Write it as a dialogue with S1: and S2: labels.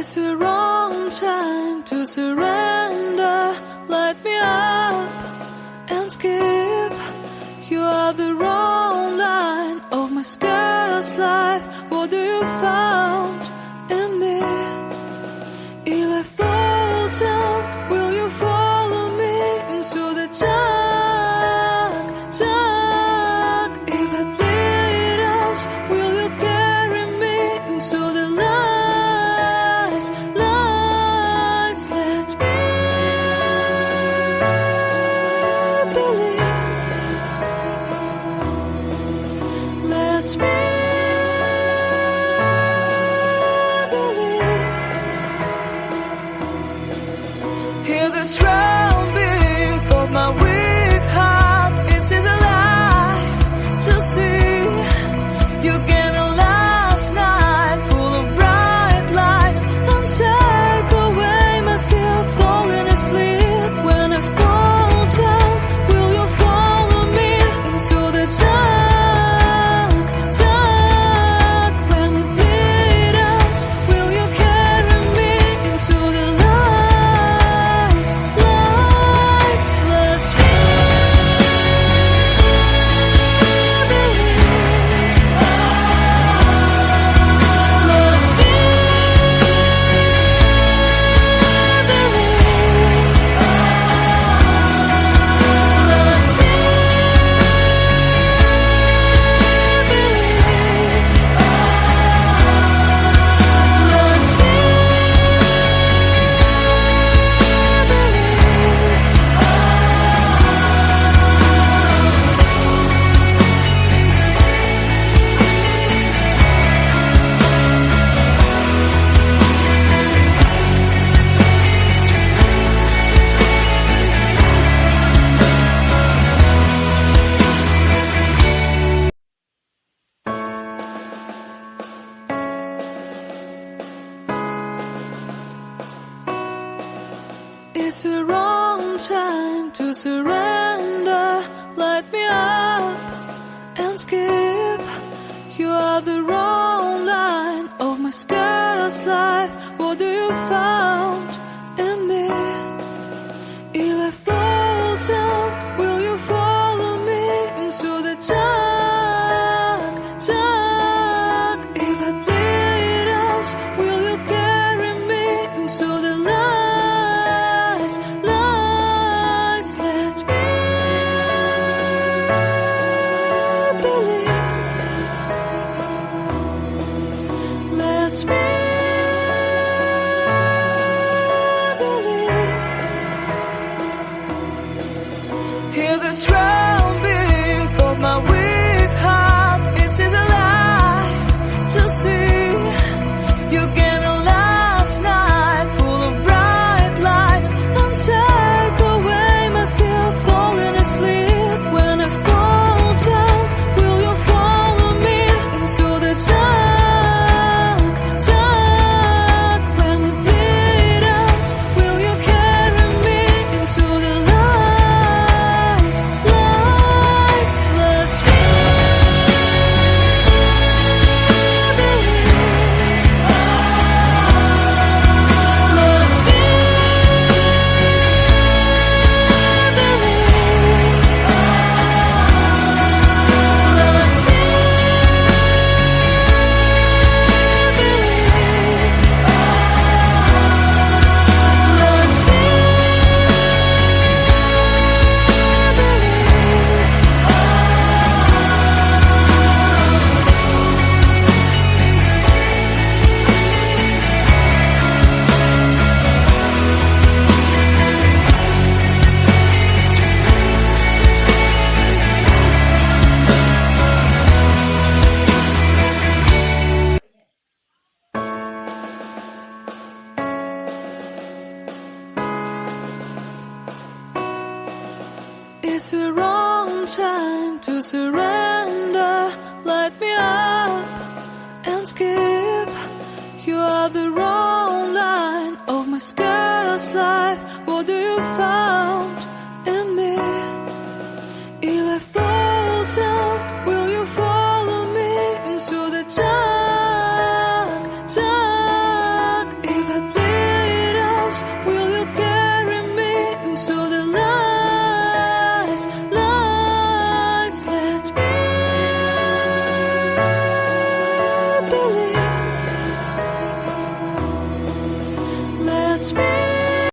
S1: It's the wrong time to surrender. Light me up and skip. You are the wrong line of my scarce life. What do you found in me? If I fall down, will you follow me into the dark, dark? If I bleed out, will you carry me into the lights, lights? Let me believe. Let me hear the strong beat of my weak heart. Is this a lie to see? You came in last night, full of bright lights, and take away my fear of falling asleep. When I fall down, will you follow me into the dark, dark? When I bleed out, will you carry me into the lights, lights? Let me It's the wrong time to surrender. Light me up and skip. You are the wrong line of my scarce life. What do you found in me? If I fall down, will you follow me into the dark, dark? If I bleed out, will you carry me into the lights, lights? Let me believe. Let me believe. Hear the strong beat of my weak heart. Is this a lie to see? You came in last night, full of bright lights, and take away my fear of falling asleep. When I fall down, will you follow me into the dark, dark? When I bleed out, will you carry me into the lights, lights? Let me It's the wrong time to surrender. Light me up and skip. You are the wrong line of my scarce life. What do you found